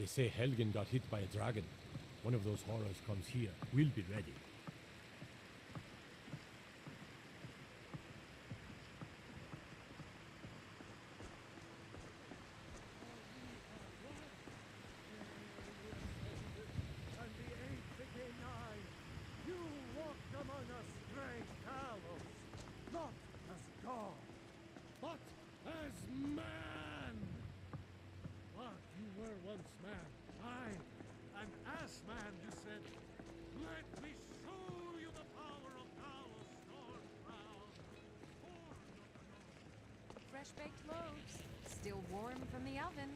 say Helgen got hit by a dragon. One of those horrors comes here. We'll be ready. And the age became nigh. You walked among us, great Talos, not as God, but as man. But you were once man, aye, and as man you said, "Let me show you the power of Talos, Stormcloud." Fresh baked loaves, still warm from the oven.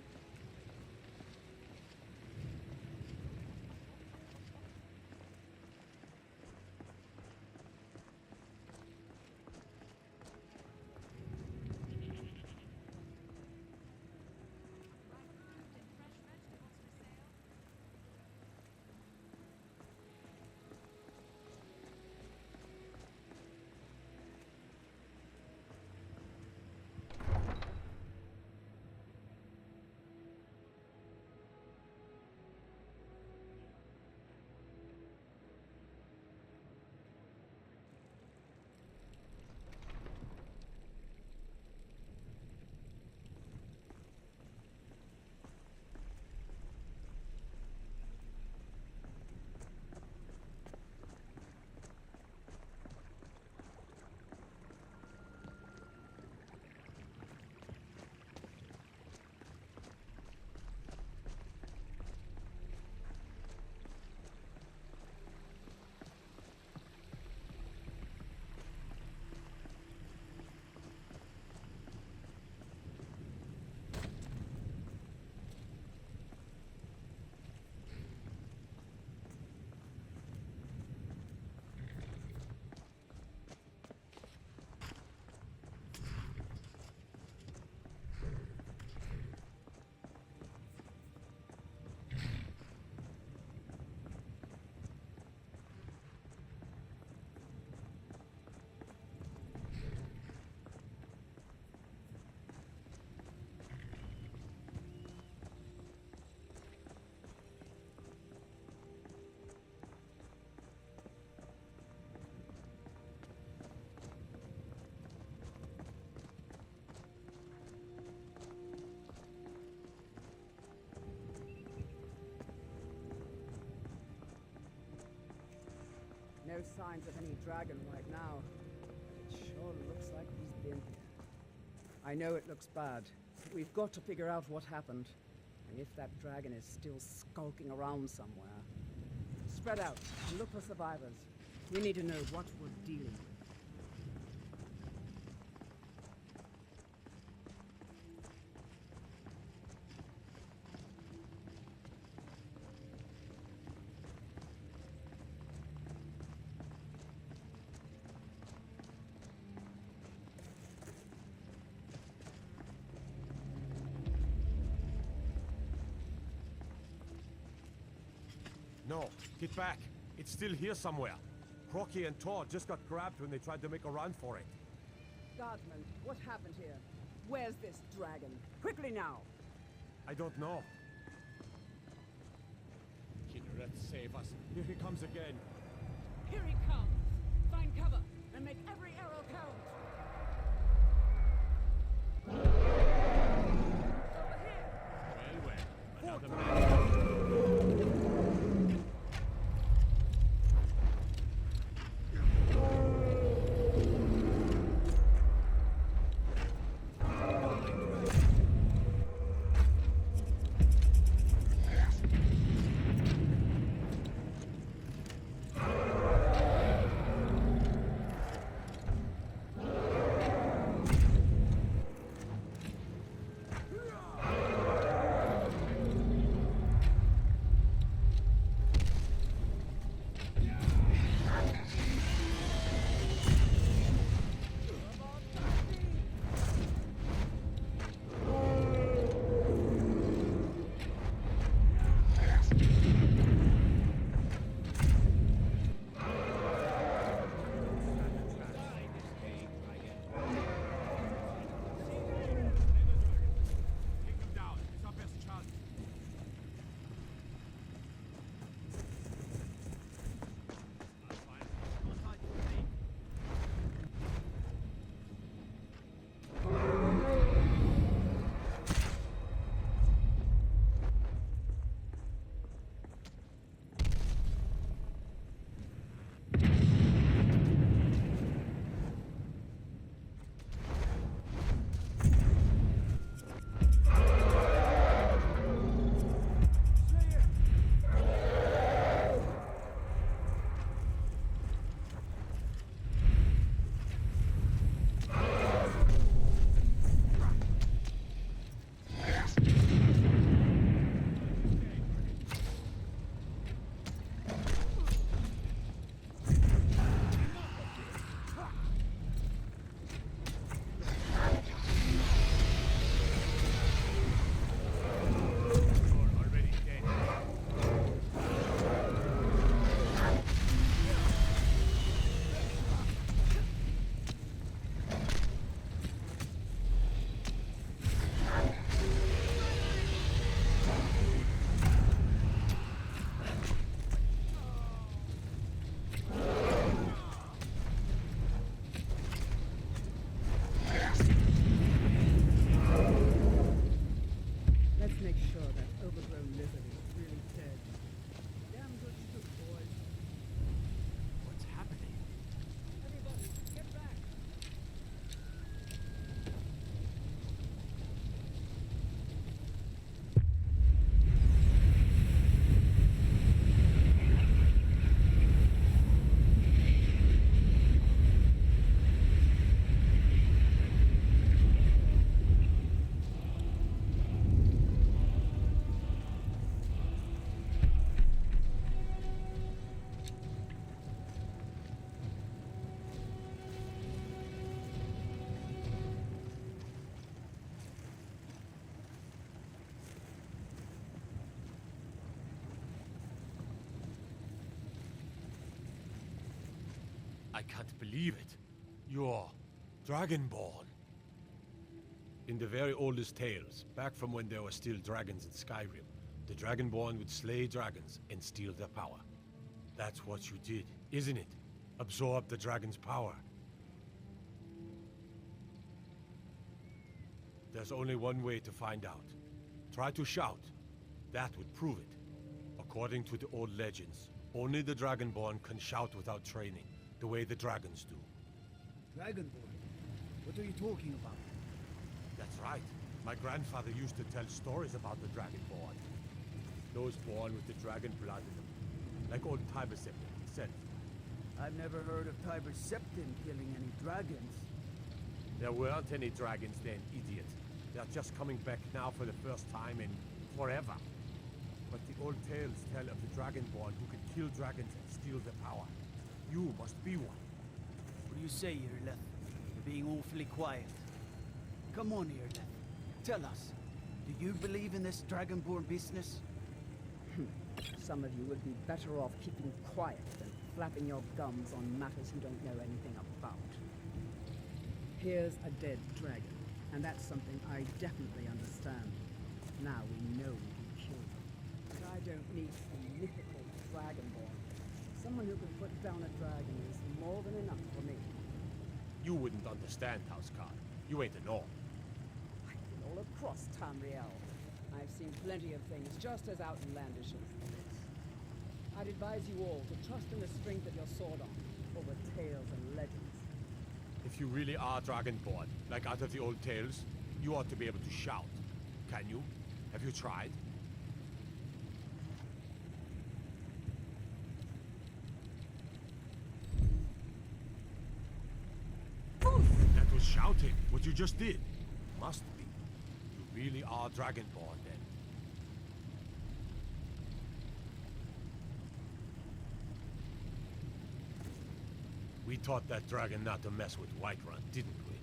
No signs of any dragon right now. It sure looks like he's been here. I know it looks bad, but we've got to figure out what happened. And if that dragon is still skulking around somewhere. Spread out and look for survivors. We need to know what we're dealing with. No, get back. It's still here somewhere. Crocky and Tor just got grabbed when they tried to make a run for it. Guardsman, what happened here? Where's this dragon? Quickly now! I don't know. Kinneret, save us. Here he comes again. Here he comes! Find cover and make every arrow count! Over here! Well, another man. I can't believe it. You're Dragonborn. In the very oldest tales, back from when there were still dragons in Skyrim, the Dragonborn would slay dragons and steal their power. That's what you did, isn't it? Absorb the dragon's power. There's only one way to find out. Try to shout. That would prove it. According to the old legends, only the Dragonborn can shout without training, the way the dragons do. Dragonborn? What are you talking about? That's right. My grandfather used to tell stories about the Dragonborn. Those born with the dragon blood in them. Like old Tiber Septim himself. I've never heard of Tiber Septim killing any dragons. There weren't any dragons then, idiot. They're just coming back now for the first time in forever. But the old tales tell of the Dragonborn who could kill dragons and steal their power. You must be one. What do you say, Irleth? You're being awfully quiet. Come on, Irleth. Tell us. Do you believe in this Dragonborn business? Some of you would be better off keeping quiet than flapping your gums on matters you don't know anything about. Here's a dead dragon, and that's something I definitely understand. Now we know we can kill them. But I don't need some mythical dragonborn. Someone who can put down a dragon is more than enough for me. You wouldn't understand, Housecarl. You ain't a Norm. I've been all across Tamriel. I've seen plenty of things just as outlandish as this. I'd advise you all to trust in the strength of your sword arm over tales and legends. If you really are Dragonborn, like out of the old tales, you ought to be able to shout. Can you? Have you tried? That was shouting, what you just did. Must be. You really are Dragonborn, then. We taught that dragon not to mess with Whiterun, didn't we?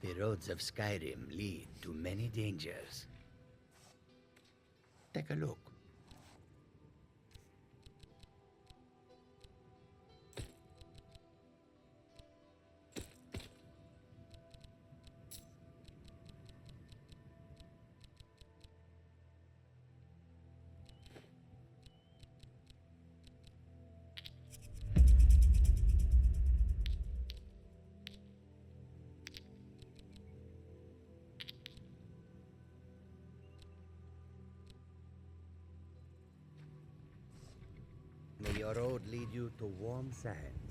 The roads of Skyrim lead to many dangers. Take a look. May your road lead you to warm sands.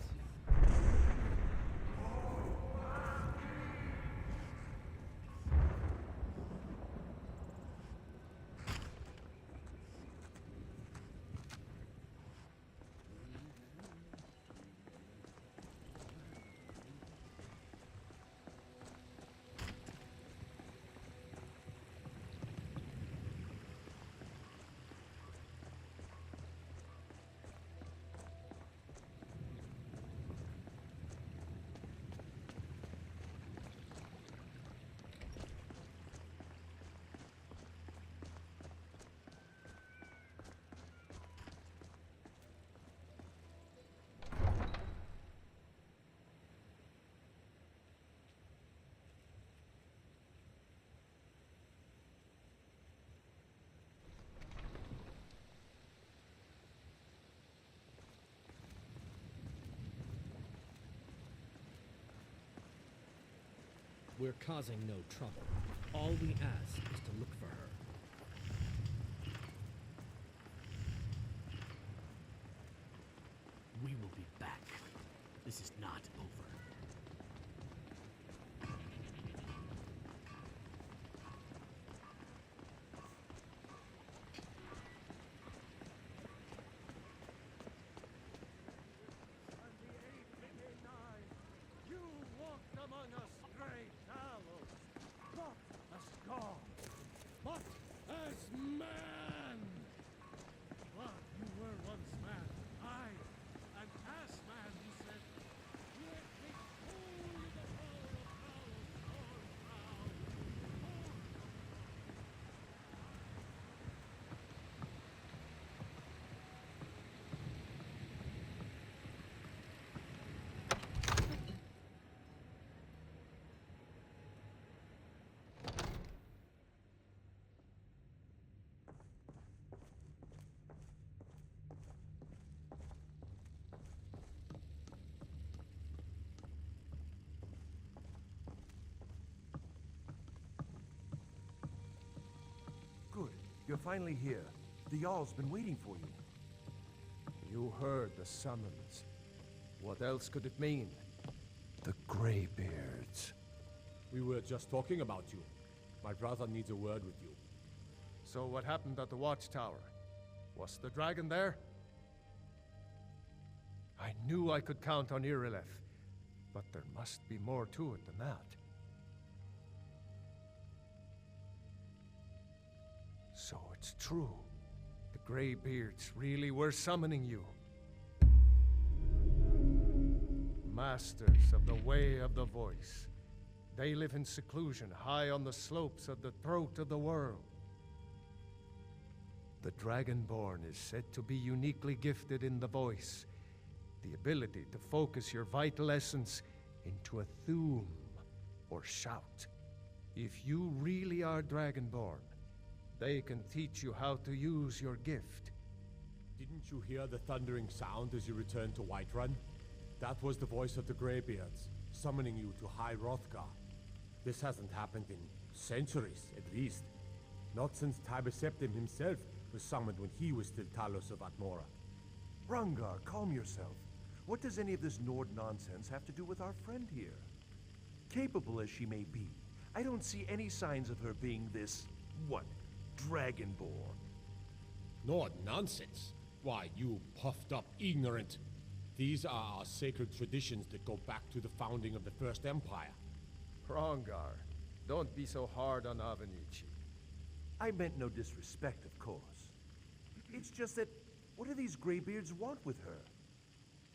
We're causing no trouble. All we ask is to look for her. We will be back. This is not over. And the age became nigh. You walked among us, great Talos, not as God, but as man. But you were once man, aye, and as man you said, "Let me only the power of Talos all proud." Good. You're finally here. The Jarl's been waiting for you. You heard the summons. What else could it mean? The Greybeards. We were just talking about you. My brother needs a word with you. So what happened at the watchtower? Was the dragon there? I knew I could count on Irileth, but there must be more to it than that. So it's true. The Greybeards really were summoning you. Masters of the Way of the Voice. They live in seclusion high on the slopes of the throat of the world. The Dragonborn is said to be uniquely gifted in the voice, the ability to focus your vital essence into a thum, or shout. If you really are Dragonborn, they can teach you how to use your gift. Didn't you hear the thundering sound as you returned to Whiterun? That was the voice of the Greybeards, summoning you to High Hrothgar. This hasn't happened in centuries, at least. Not since Tiber Septim himself was summoned when he was still Talos of Atmora. Rangar, calm yourself. What does any of this Nord nonsense have to do with our friend here? Capable as she may be, I don't see any signs of her being this, what, Dragonborn. Nord nonsense? Why, you puffed up ignorant. These are our sacred traditions that go back to the founding of the First Empire. Hrongar, don't be so hard on Avenici. I meant no disrespect, of course. It's just that, what do these Greybeards want with her?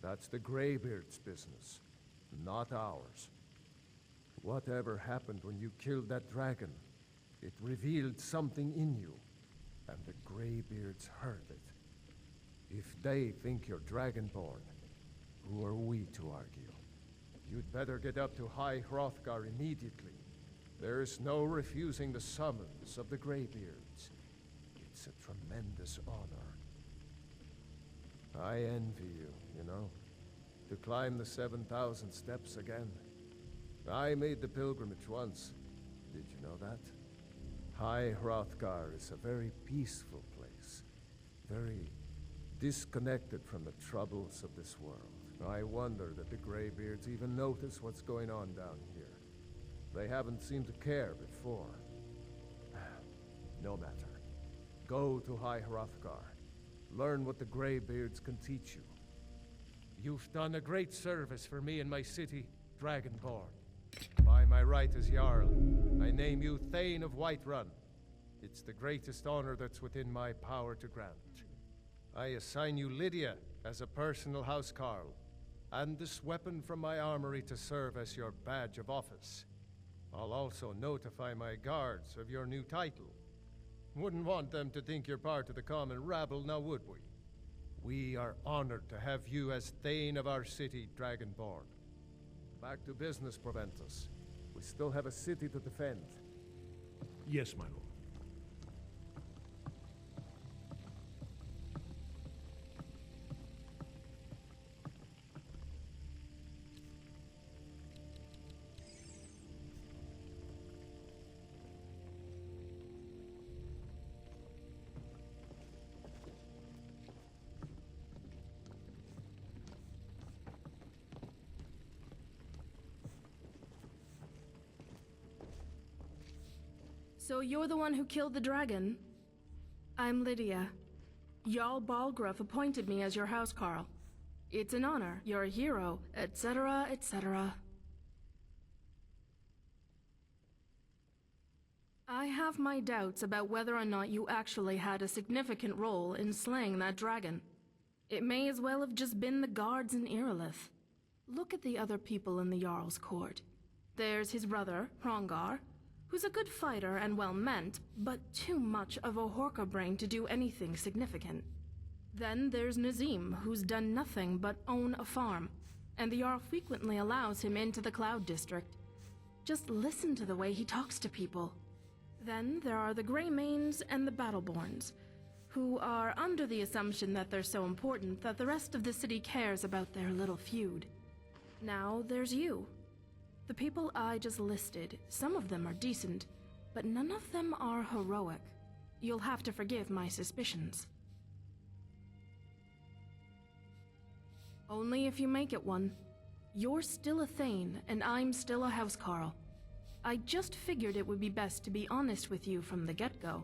That's the Greybeards' business, not ours. Whatever happened when you killed that dragon, it revealed something in you, and the Greybeards heard it. If they think you're Dragonborn, who are we to argue? You'd better get up to High Hrothgar immediately. There's no refusing the summons of the Greybeards. It's a tremendous honor. I envy you, you know, to climb the 7,000 steps again. I made the pilgrimage once. Did you know that? High Hrothgar is a very peaceful place. Very disconnected from the troubles of this world. I wonder that the Greybeards even notice what's going on down here. They haven't seemed to care before. No matter. Go to High Hrothgar. Learn what the Greybeards can teach you. You've done a great service for me and my city, Dragonborn. By my right as Jarl, I name you Thane of Whiterun. It's the greatest honor that's within my power to grant. I assign you Lydia as a personal housecarl, and this weapon from my armory to serve as your badge of office. I'll also notify my guards of your new title. Wouldn't want them to think you're part of the common rabble, now would we? We are honored to have you as Thane of our city, Dragonborn. Back to business, Proventus. We still have a city to defend. Yes, my lord. So you're the one who killed the dragon? I'm Lydia. Jarl Balgruff appointed me as your housecarl. It's an honor, you're a hero, etc., etc. I have my doubts about whether or not you actually had a significant role in slaying that dragon. It may as well have just been the guards in Irilith. Look at the other people in the Jarl's court. There's his brother, Hrongar, who's a good fighter and well-meant, but too much of a Horka brain to do anything significant. Then there's Nazim, who's done nothing but own a farm, and the Jarl frequently allows him into the Cloud District. Just listen to the way he talks to people. Then there are the Greymanes and the Battleborns, who are under the assumption that they're so important that the rest of the city cares about their little feud. Now there's you. The people I just listed, some of them are decent, but none of them are heroic. You'll have to forgive my suspicions. Only if you make it one. You're still a Thane, and I'm still a housecarl. I just figured it would be best to be honest with you from the get-go.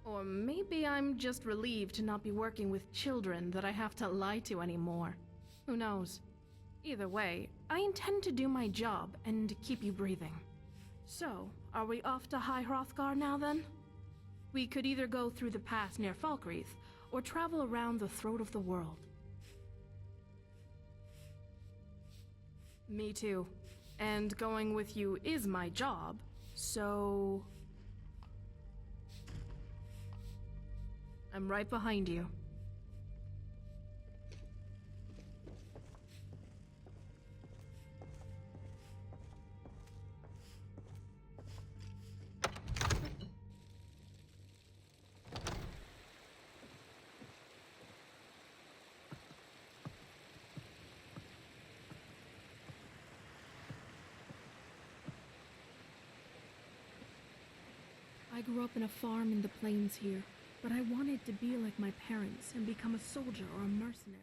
Or maybe I'm just relieved to not be working with children that I have to lie to anymore. Who knows? Either way, I intend to do my job and keep you breathing. So, are we off to High Hrothgar now then? We could either go through the pass near Falkreath, or travel around the throat of the world. Me too. And going with you is my job, so... I'm right behind you. I grew up in a farm in the plains here, but I wanted to be like my parents and become a soldier or a mercenary.